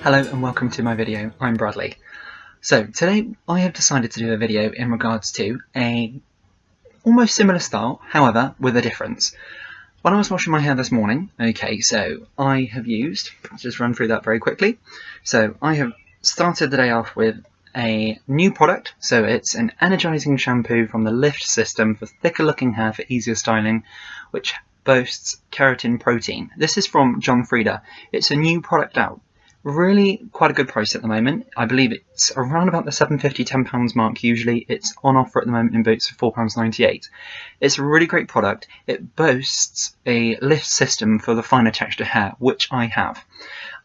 Hello and welcome to my video. I'm Bradley. So today I have decided to do a video in regards to a almost similar style, however with a difference. When I was washing my hair this morning, so I have used, let's just run through that very quickly. So I have started the day off with a new product. So it's an energizing shampoo from the Lift system for thicker looking hair for easier styling, which boasts keratin protein. This is from John Frieda. It's a new product out. Really quite a good price at the moment. I believe it's around about the £7.50, £10 mark usually. It's on offer at the moment in Boots for £4.98. It's a really great product. It boasts a lift system for the finer texture hair, which I have.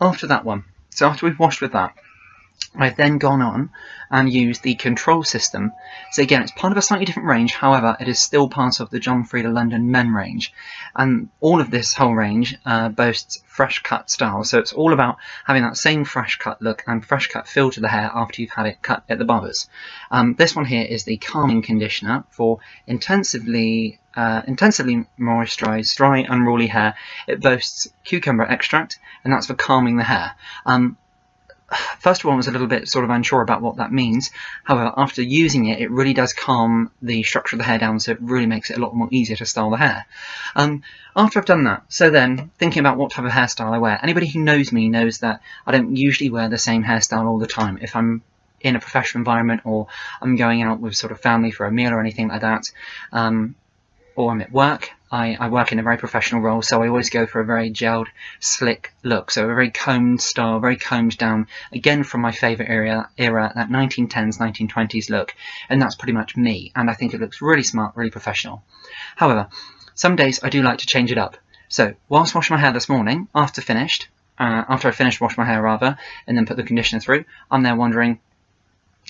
After that one, so after we've washed with that, I've then gone on and used the control system. So again, it's part of a slightly different range, however, it is still part of the John Frieda London Men range. And all of this whole range boasts fresh cut style. So it's all about having that same fresh cut look and fresh cut feel to the hair after you've had it cut at the barbers. This one here is the calming conditioner for intensively moisturised, dry, unruly hair. It boasts cucumber extract, and that's for calming the hair. First of all, I was a little bit sort of unsure about what that means. However, after using it, it really does calm the structure of the hair down, so it really makes it a lot more easier to style the hair. After I've done that, so then thinking about what type of hairstyle I wear. Anybody who knows me knows that I don't usually wear the same hairstyle all the time. If I'm in a professional environment or I'm going out with sort of family for a meal or anything like that, or I'm at work, I work in a very professional role, so I always go for a very gelled, slick look. So a very combed style, very combed down, again from my favourite era, that 1910s, 1920s look. And that's pretty much me, and I think it looks really smart, really professional. However, some days I do like to change it up. So whilst washing my hair this morning, after I finished washing my hair rather, and then put the conditioner through, I'm there wondering,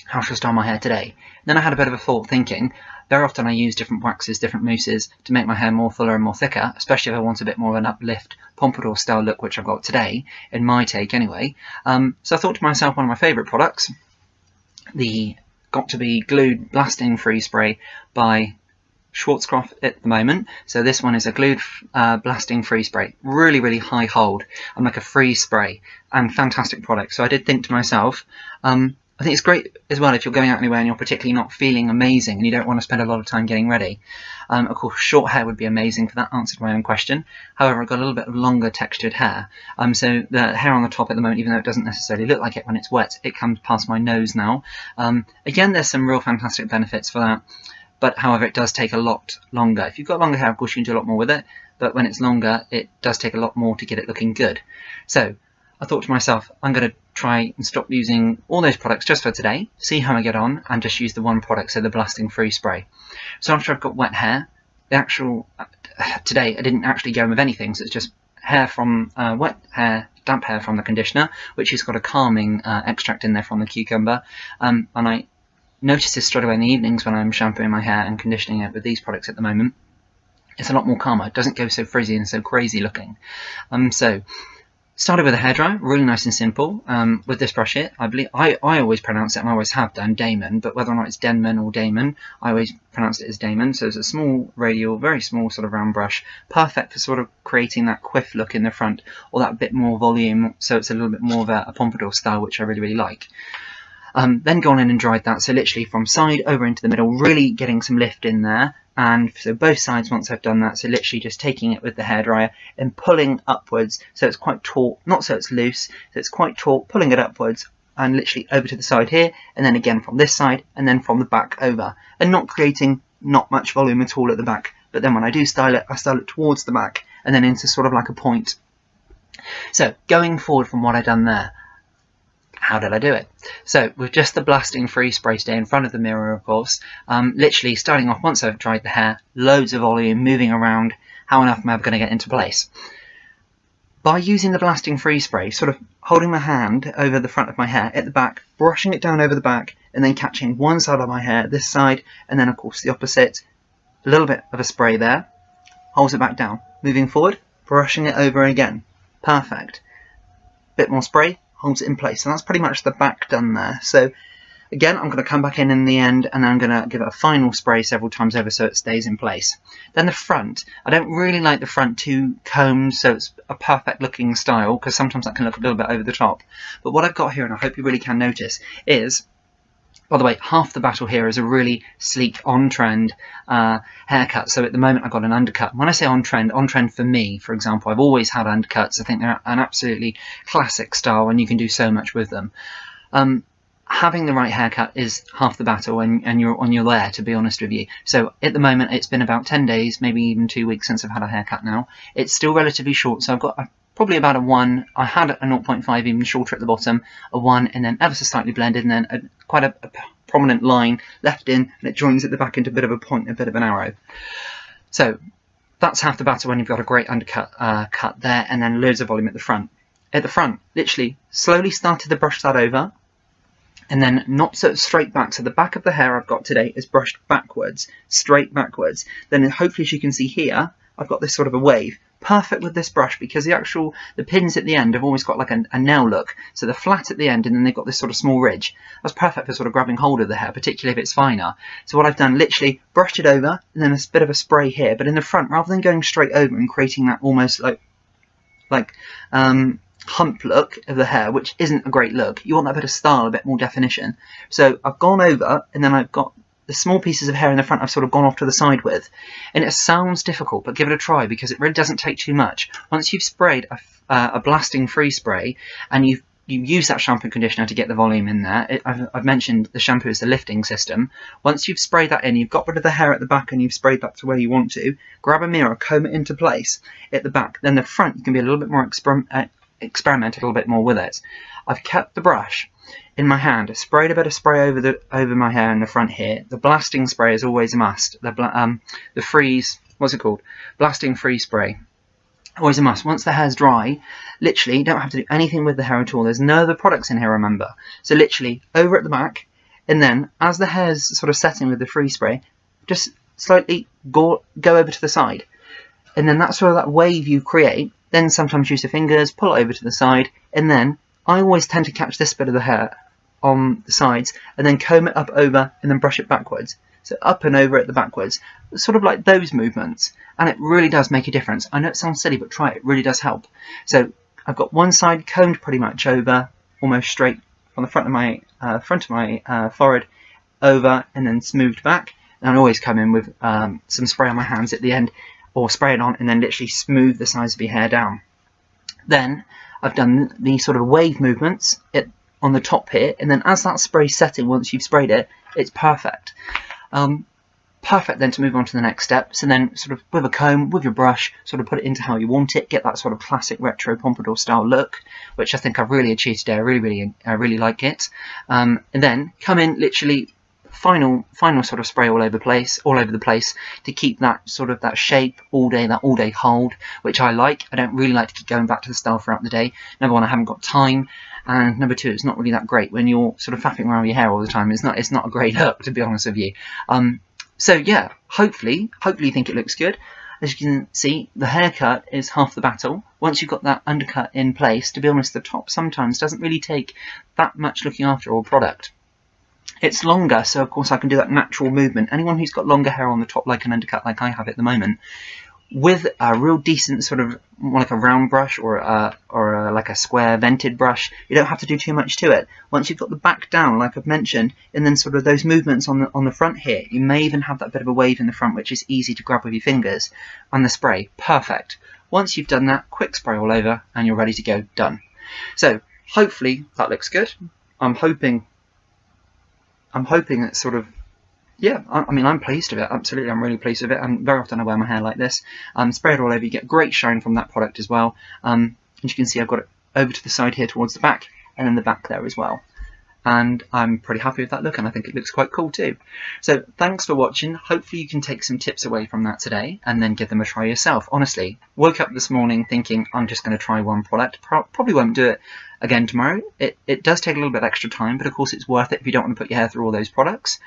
how should I style my hair today? Then I had a bit of a thought thinking, very often I use different waxes, different mousses to make my hair more fuller and more thicker, especially if I want a bit more of an uplift pompadour style look, which I've got today, in my take anyway. So I thought to myself, one of my favourite products, the Got To Be Glued Blasting Free Spray by Schwarzkopf at the moment. So this one is a glued blasting free spray, really, really high hold, and like a free spray, and fantastic product. So I did think to myself, I think it's great as well if you're going out anywhere and you're particularly not feeling amazing and you don't want to spend a lot of time getting ready. Of course, short hair would be amazing for that, answered my own question. However, I've got a little bit of longer textured hair. So the hair on the top at the moment, even though it doesn't necessarily look like it when it's wet, it comes past my nose now. Again, there's some real fantastic benefits for that. But however, it does take a lot longer. If you've got longer hair, of course, you can do a lot more with it. But when it's longer, it does take a lot more to get it looking good. So I thought to myself, I'm going to try and stop using all those products just for today, see how I get on, and just use the one product, so the blasting free spray. So after I've got wet hair, the actual today I didn't actually go with anything, so it's just hair from wet hair, damp hair from the conditioner, which has got a calming extract in there from the cucumber, and I notice this straight away in the evenings when I'm shampooing my hair and conditioning it with these products at the moment. It's a lot more calmer, it doesn't go so frizzy and so crazy looking. So started with a hairdryer, really nice and simple. With this brush here, I always pronounce it, and I always have done, Damon, but whether or not it's Denman or Damon, I always pronounce it as Damon. So it's a small radial, very small sort of round brush, perfect for sort of creating that quiff look in the front, or that bit more volume, so it's a little bit more of a pompadour style, which I really, really like. Then gone in and dried that, so literally from side over into the middle, really getting some lift in there. And so both sides once I've done that, so literally just taking it with the hairdryer and pulling upwards, so it's quite taut, not so it's loose, so it's quite taut, pulling it upwards and literally over to the side here, and then again from this side, and then from the back over, and not creating not much volume at all at the back. But then when I do style it, I style it towards the back and then into sort of like a point. So going forward from what I've done there, how did I do it? So with just the blasting free spray stay in front of the mirror, of course, literally starting off once I've dried the hair, loads of volume, moving around, how on earth am I ever going to get into place? By using the blasting free spray, sort of holding my hand over the front of my hair at the back, brushing it down over the back, and then catching one side of my hair, this side, and then of course the opposite, a little bit of a spray there, holds it back down, moving forward, brushing it over again, perfect, bit more spray, holds it in place, and that's pretty much the back done there. So Again, I'm going to come back in the end, and I'm going to give it a final spray several times over so it stays in place. Then the front, I don't really like the front two combs, so it's a perfect looking style, because sometimes that can look a little bit over the top. But what I've got here, and I hope you really can notice, is, by the way, half the battle here is a really sleek, on-trend haircut. So at the moment I've got an undercut. When I say on-trend for me, for example, I've always had undercuts. I think they're an absolutely classic style, and you can do so much with them. Having the right haircut is half the battle, and you're there, to be honest with you. So at the moment it's been about 10 days, maybe even 2 weeks since I've had a haircut now. It's still relatively short, so I've got probably about a 1. I had a 0.5 even shorter at the bottom, a 1, and then ever so slightly blended, and then quite a prominent line left in, and it joins at the back into a bit of a point, a bit of an arrow. So that's half the battle when you've got a great undercut cut there, and then loads of volume at the front. At the front, literally slowly started to brush that over, and then not so straight back. So the back of the hair I've got today is brushed backwards, straight backwards. Then hopefully, as you can see here, I've got this sort of a wave. Perfect with this brush, because the pins at the end have always got like a nail look. So they're flat at the end, and then they've got this sort of small ridge. That's perfect for sort of grabbing hold of the hair, particularly if it's finer. So what I've done, literally brushed it over, and then a bit of a spray here. But in the front, rather than going straight over and creating that almost like hump look of the hair, which isn't a great look, you want that bit of style, a bit more definition. So I've gone over, and then I've got the small pieces of hair in the front I've sort of gone off to the side with. And it sounds difficult, but give it a try, because it really doesn't take too much. Once you've sprayed a blasting free spray, and you use that shampoo and conditioner to get the volume in there. I've mentioned the shampoo is the lifting system. Once you've sprayed that in, you've got rid of the hair at the back, and you've sprayed that to where you want to, grab a mirror, comb it into place at the back. Then the front, you can be a little bit more experiment a little bit more with it. I've kept the brush in my hand, sprayed a bit of spray over my hair in the front here. The blasting spray is always a must. The freeze, what's it called? Blasting free spray. Always a must. Once the hair's dry, literally, you don't have to do anything with the hair at all. There's no other products in here, remember. So literally, over at the back, and then as the hair's sort of setting with the free spray, just slightly go over to the side. And then that's sort of that wave you create. Then sometimes use your fingers, pull it over to the side, and then I always tend to catch this bit of the hair on the sides, and then comb it up over, and then brush it backwards. So up and over at the backwards, sort of like those movements, and it really does make a difference. I know it sounds silly, but try it, it really does help. So I've got one side combed pretty much over, almost straight on the front of my forehead, over, and then smoothed back. And I always come in with some spray on my hands at the end, or spray it on, and then literally smooth the size of your hair down. Then I've done the sort of wave movements on the top here, and then as that spray's setting, once you've sprayed it, it's perfect. Perfect then to move on to the next step. So then sort of with a comb, with your brush, sort of put it into how you want it, get that sort of classic retro pompadour style look, which I think I've really achieved today. I really like it. And then come in literally final sort of spray all over the place to keep that sort of that shape all day, that all day hold, which I like. I don't really like to keep going back to the style throughout the day. Number one, I haven't got time, and number two, it's not really that great when you're sort of faffing around with your hair all the time. It's not a great look, to be honest with you. So yeah, hopefully you think it looks good. As you can see, the haircut is half the battle. Once you've got that undercut in place, to be honest, the top sometimes doesn't really take that much looking after or product. It's longer, so of course I can do that natural movement. Anyone who's got longer hair on the top, like an undercut like I have at the moment, with a real decent sort of, more like a round brush or like a square vented brush, you don't have to do too much to it. Once you've got the back down, like I've mentioned, and then sort of those movements on the front here, you may even have that bit of a wave in the front, which is easy to grab with your fingers, and the spray, perfect. Once you've done that, quick spray all over, and you're ready to go, done. So hopefully that looks good. I'm hoping it's sort of, yeah, I mean, I'm pleased with it, absolutely, I'm really pleased with it, and very often I wear my hair like this. Spray it all over, you get great shine from that product as well. As you can see, I've got it over to the side here towards the back, and then the back there as well. And I'm pretty happy with that look, and I think it looks quite cool too. So thanks for watching. Hopefully you can take some tips away from that today, and then give them a try yourself. Honestly, woke up this morning thinking I'm just going to try one product. Probably won't do it again tomorrow. It does take a little bit extra time, but of course it's worth it if you don't want to put your hair through all those products.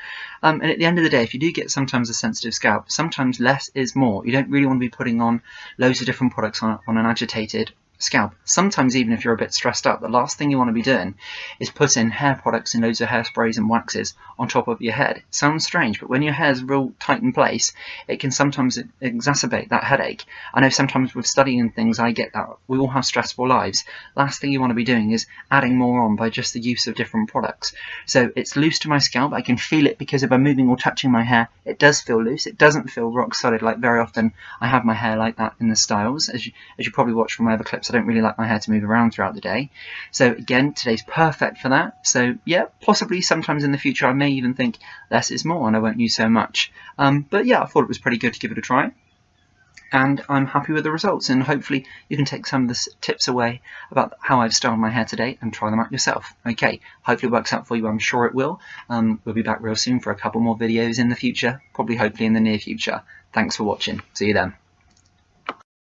And at the end of the day, if you do get sometimes a sensitive scalp, sometimes less is more. You don't really want to be putting on loads of different products on an agitated scalp. Sometimes even if you're a bit stressed out, the last thing you want to be doing is putting hair products and loads of hairsprays and waxes on top of your head. It sounds strange, but when your hair's real tight in place, it can sometimes exacerbate that headache. I know sometimes with studying and things, I get that. We all have stressful lives. Last thing you want to be doing is adding more on by just the use of different products. So it's loose to my scalp. I can feel it because if I'm moving or touching my hair, it does feel loose. It doesn't feel rock solid like very often I have my hair like that in the styles. As you probably watched from my other clips, I don't really like my hair to move around throughout the day. So again, today's perfect for that. So yeah, possibly sometimes in the future I may even think less is more and I won't use so much. But yeah, I thought it was pretty good to give it a try. And I'm happy with the results, and hopefully you can take some of the tips away about how I've styled my hair today and try them out yourself. Okay, hopefully it works out for you. I'm sure it will. We'll be back real soon for a couple more videos in the future, probably hopefully in the near future. Thanks for watching. See you then.